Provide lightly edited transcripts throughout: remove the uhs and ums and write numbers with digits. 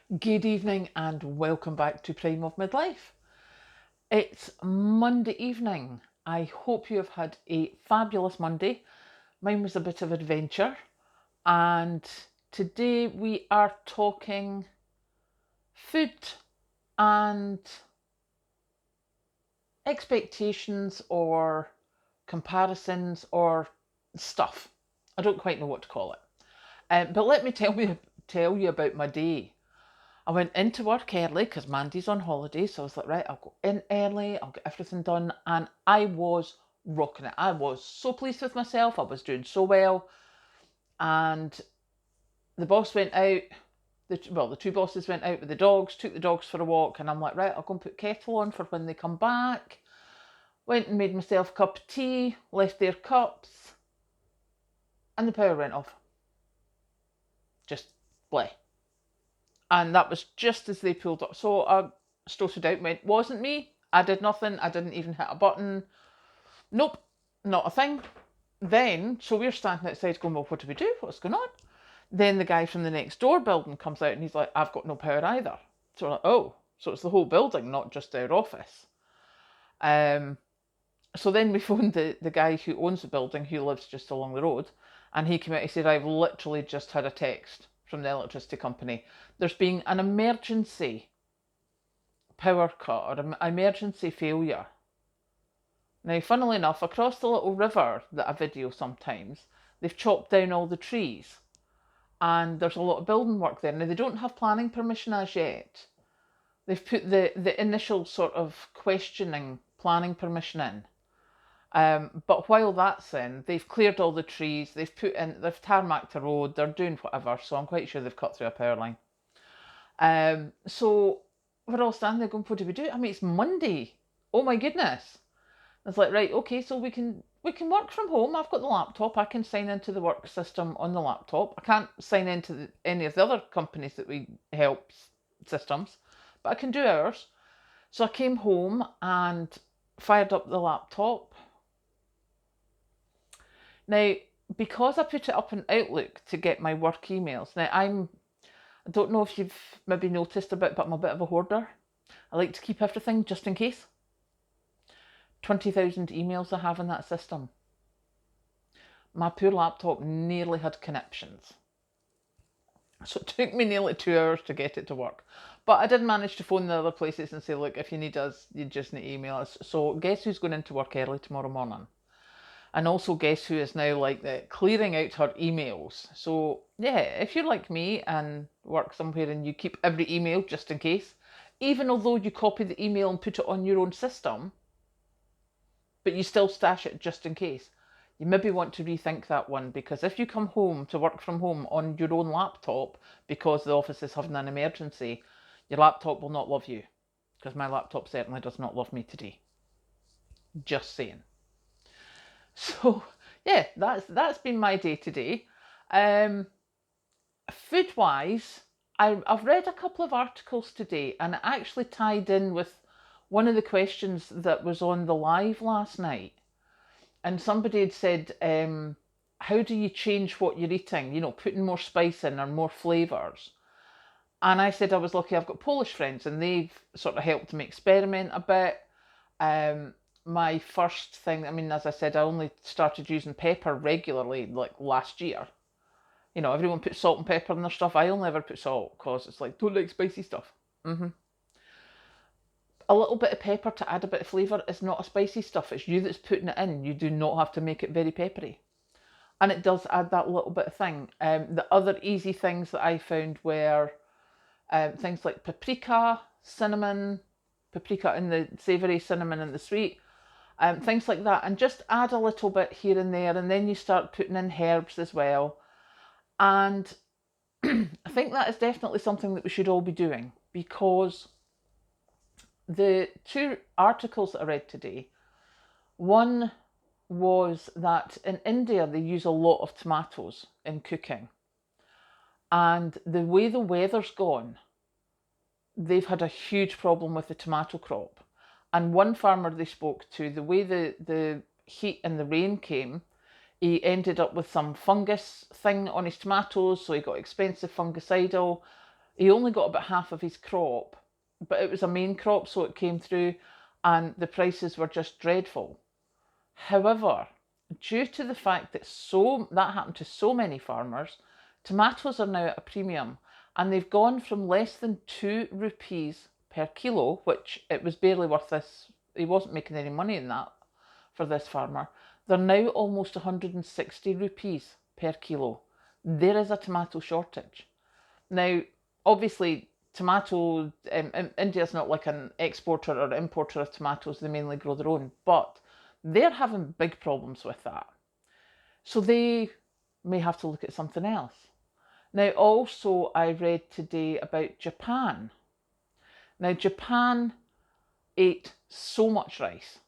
Good evening and welcome back to Prime of Midlife. It's Monday evening. I hope you have had a fabulous Monday. Mine was a bit of adventure, and today we are talking food and expectations or comparisons or stuff. I don't quite know what to call it. But let me tell you about my day. I went into work early because Mandy's on holiday, so I was like, right, I'll go in early, I'll get everything done, and I was rocking it. I was so pleased with myself, I was doing so well, and the boss went out. The two bosses went out with the dogs, took the dogs for a walk, and I'm like, right, I'll go and put kettle on for when they come back. Went and made myself a cup of tea, left their cups, and the power went off. Just bleh. And that was just as they pulled up. So I stoated out, went, wasn't me. I did nothing. I didn't even hit a button. Nope, not a thing. Then, so we're standing outside going, well, what do we do? What's going on? Then the guy from the next door building comes out and he's like, I've got no power either. So we're like, oh, so it's the whole building, not just our office. So then we phoned the guy who owns the building, who lives just along the road, and he came out and said, I've literally just had a text from the electricity company. There's been an emergency power cut or an emergency failure. Now, funnily enough, across the little river that I video sometimes, they've chopped down all the trees and there's a lot of building work there. Now, they don't have planning permission as yet. They've put the initial sort of questioning planning permission in. But while that's in, they've cleared all the trees, they've tarmacked the road, they're doing whatever, so I'm quite sure they've cut through a power line. So we're all standing there going, what do we do? I mean, it's Monday. Oh my goodness. It's like, right, okay, so we can work from home. I've got the laptop. I can sign into the work system on the laptop. I can't sign into any of the other companies that we help systems, but I can do ours. So I came home and fired up the laptop. Now, because I put it up in Outlook to get my work emails, now I don't know if you've maybe noticed a bit, but I'm a bit of a hoarder. I like to keep everything just in case. 20,000 emails I have in that system. My poor laptop nearly had conniptions. So it took me nearly 2 hours to get it to work. But I did manage to phone the other places and say, look, if you need us, you just need to email us. So guess who's going into work early tomorrow morning? And also guess who is now clearing out her emails. So yeah, if you're like me and work somewhere and you keep every email just in case, even although you copy the email and put it on your own system, but you still stash it just in case, you maybe want to rethink that one, because if you come home to work from home on your own laptop because the office is having an emergency, your laptop will not love you, because my laptop certainly does not love me today. Just saying. So yeah, that's been my day today. Food wise, I've read a couple of articles today, and it actually tied in with one of the questions that was on the live last night. And somebody had said, how do you change what you're eating? You know, putting more spice in or more flavours. And I said I was lucky, I've got Polish friends and they've sort of helped me experiment a bit. My first thing, I mean, as I said, I only started using pepper regularly like last year. You know, everyone puts salt and pepper in their stuff. I only ever put salt because it's like, don't like spicy stuff. A little bit of pepper to add a bit of flavour is not a spicy stuff. It's you that's putting it in. You do not have to make it very peppery. And it does add that little bit of thing. The other easy things that I found were things like paprika, cinnamon, paprika in the savoury, cinnamon in the sweet, things like that. And just add a little bit here and there, and then you start putting in herbs as well. And I think that is definitely something that we should all be doing, because the two articles that I read today, one was that in India they use a lot of tomatoes in cooking. And the way the weather's gone, they've had a huge problem with the tomato crop. And one farmer they spoke to, the way the heat and the rain came, he ended up with some fungus thing on his tomatoes, so he got expensive fungicidal. He only got about half of his crop, but it was a main crop, so it came through, and the prices were just dreadful. However, due to the fact that that happened to so many farmers, tomatoes are now at a premium, and they've gone from less than 2 rupees per kilo, which it was barely worth this. He wasn't making any money in that for this farmer. They're now almost 160 rupees per kilo. There is a tomato shortage. Now, obviously, India's not like an exporter or importer of tomatoes. They mainly grow their own, but they're having big problems with that. So they may have to look at something else. Now, also, I read today about Japan. Now, Japan ate so much rice.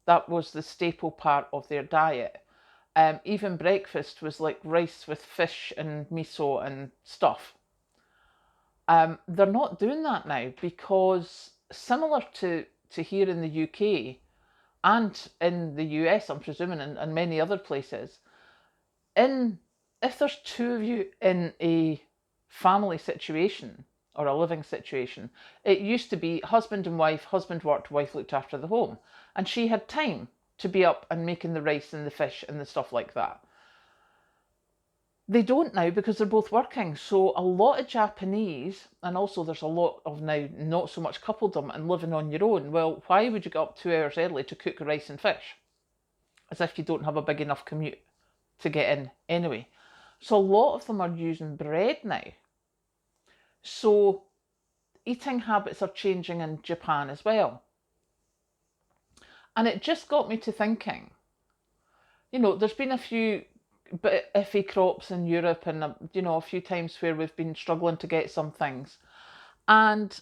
That was the staple part of their diet. Even breakfast was like rice with fish and miso and stuff. They're not doing that now because, similar to here in the UK and in the US, I'm presuming, and many other places, if there's two of you in a family situation or a living situation, it used to be husband and wife, husband worked, wife looked after the home, and she had time to be up and making the rice and the fish and the stuff like that. They don't now because they're both working. So a lot of Japanese, and also there's a lot of now not so much coupledom and living on your own. Well, why would you get up 2 hours early to cook rice and fish? As if you don't have a big enough commute to get in anyway. So a lot of them are using bread now. So eating habits are changing in Japan as well. And it just got me to thinking, there's been a few bit iffy crops in Europe and, a few times where we've been struggling to get some things. And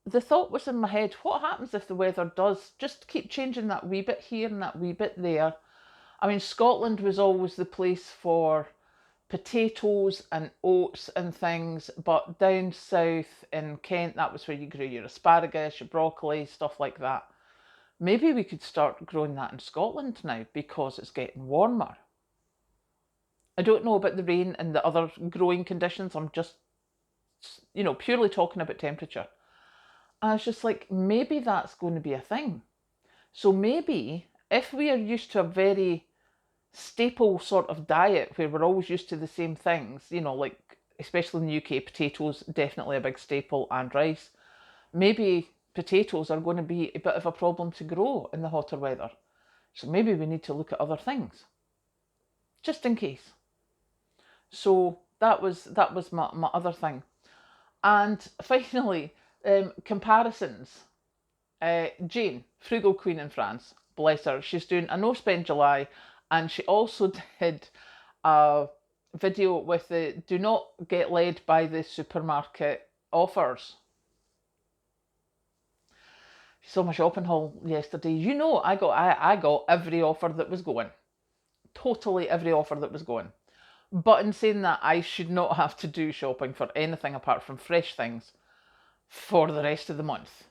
the thought was in my head, what happens if the weather does just keep changing that wee bit here and that wee bit there? I mean, Scotland was always the place for potatoes and oats and things, but down south in Kent, that was where you grew your asparagus, your broccoli, stuff like that. Maybe we could start growing that in Scotland now because it's getting warmer. I don't know about the rain and the other growing conditions. I'm just, purely talking about temperature. And I was just like, maybe that's going to be a thing. So maybe if we are used to a very staple sort of diet where we're always used to the same things, like especially in the UK, potatoes, definitely a big staple, and rice. Maybe potatoes are going to be a bit of a problem to grow in the hotter weather. So maybe we need to look at other things, just in case. So that was my other thing. And finally, comparisons. Jane, frugal queen in France, bless her, she's doing a no spend July, and she also did a video with the do not get led by the supermarket offers. She saw my shopping haul yesterday. I got every offer that was going. Totally every offer that was going. But in saying that, I should not have to do shopping for anything apart from fresh things for the rest of the month.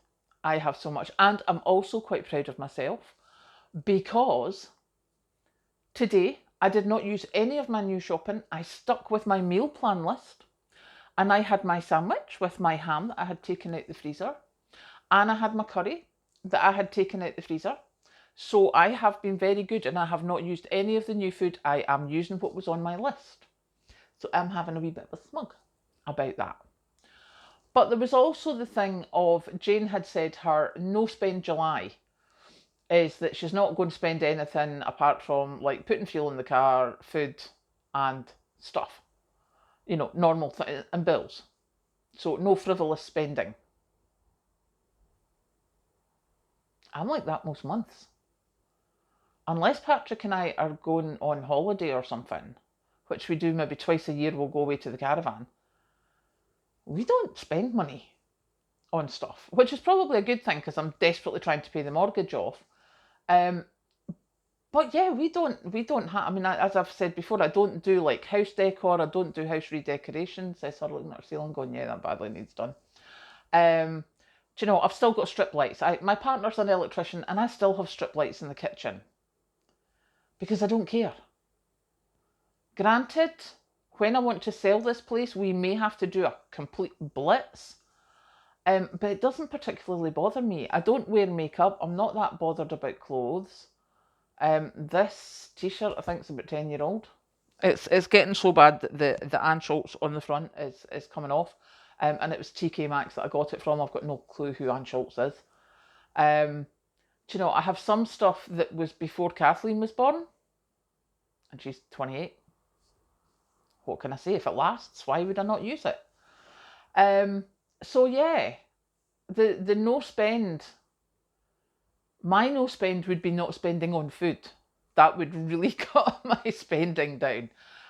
I have so much. And I'm also quite proud of myself because today I did not use any of my new shopping. I stuck with my meal plan list, and I had my sandwich with my ham that I had taken out the freezer, and I had my curry that I had taken out the freezer. So I have been very good, and I have not used any of the new food. I am using what was on my list. So I'm having a wee bit of a smug about that. But there was also the thing of, Jane had said her no spend July is that she's not going to spend anything apart from like putting fuel in the car, food and stuff. Normal things and bills. So no frivolous spending. I'm like that most months. Unless Patrick and I are going on holiday or something, which we do maybe twice a year, we'll go away to the caravan. We don't spend money on stuff, which is probably a good thing because I'm desperately trying to pay the mortgage off. But yeah, we don't have, I mean, as I've said before, I don't do like house decor, I don't do house redecorations. I started looking at our ceiling going, yeah, that badly needs done. I've still got strip lights. My partner's an electrician and I still have strip lights in the kitchen because I don't care. Granted, when I want to sell this place, we may have to do a complete blitz. But it doesn't particularly bother me. I don't wear makeup. I'm not that bothered about clothes. This t-shirt I think is about 10-year-old. It's getting so bad that the Ann Schultz on the front is coming off. And it was TK Maxx that I got it from. I've got no clue who Ann Schultz is. Do you know, I have some stuff that was before Kathleen was born, and she's 28. What can I say? If it lasts, why would I not use it? So yeah, the no spend, my no spend would be not spending on food. That would really cut my spending down.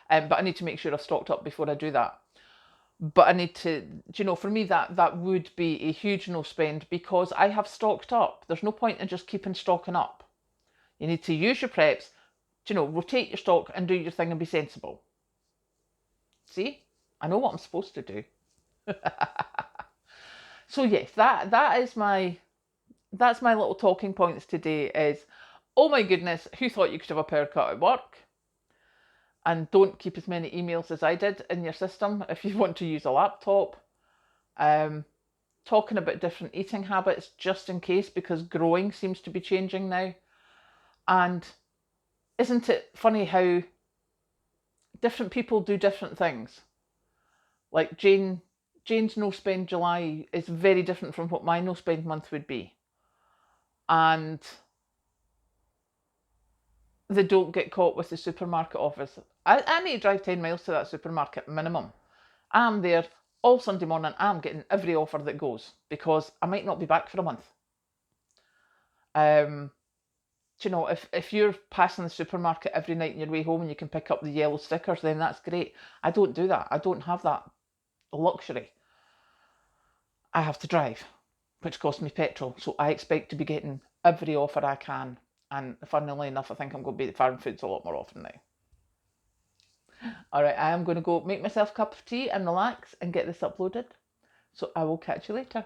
But I need to make sure I've stocked up before I do that. But I need to, you know, for me that would be a huge no spend because I have stocked up. There's no point in just keeping stocking up. You need to use your preps, you know, rotate your stock and do your thing and be sensible. See, I know what I'm supposed to do. So yes, that's my little talking points today is, oh my goodness, who thought you could have a power cut at work? And don't keep as many emails as I did in your system if you want to use a laptop. Talking about different eating habits just in case, because growing seems to be changing now. And isn't it funny how different people do different things? Like Jane's no spend July is very different from what my no spend month would be. And they don't get caught with the supermarket office. I need to drive 10 miles to that supermarket minimum. I'm there all Sunday morning. I'm getting every offer that goes because I might not be back for a month. You know, if you're passing the supermarket every night on your way home and you can pick up the yellow stickers, then that's great. I don't do that. I don't have that luxury. I have to drive, which costs me petrol. So I expect to be getting every offer I can. And funnily enough, I think I'm going to be at Farm Foods a lot more often now. All right, I am going to go make myself a cup of tea and relax and get this uploaded. So I will catch you later.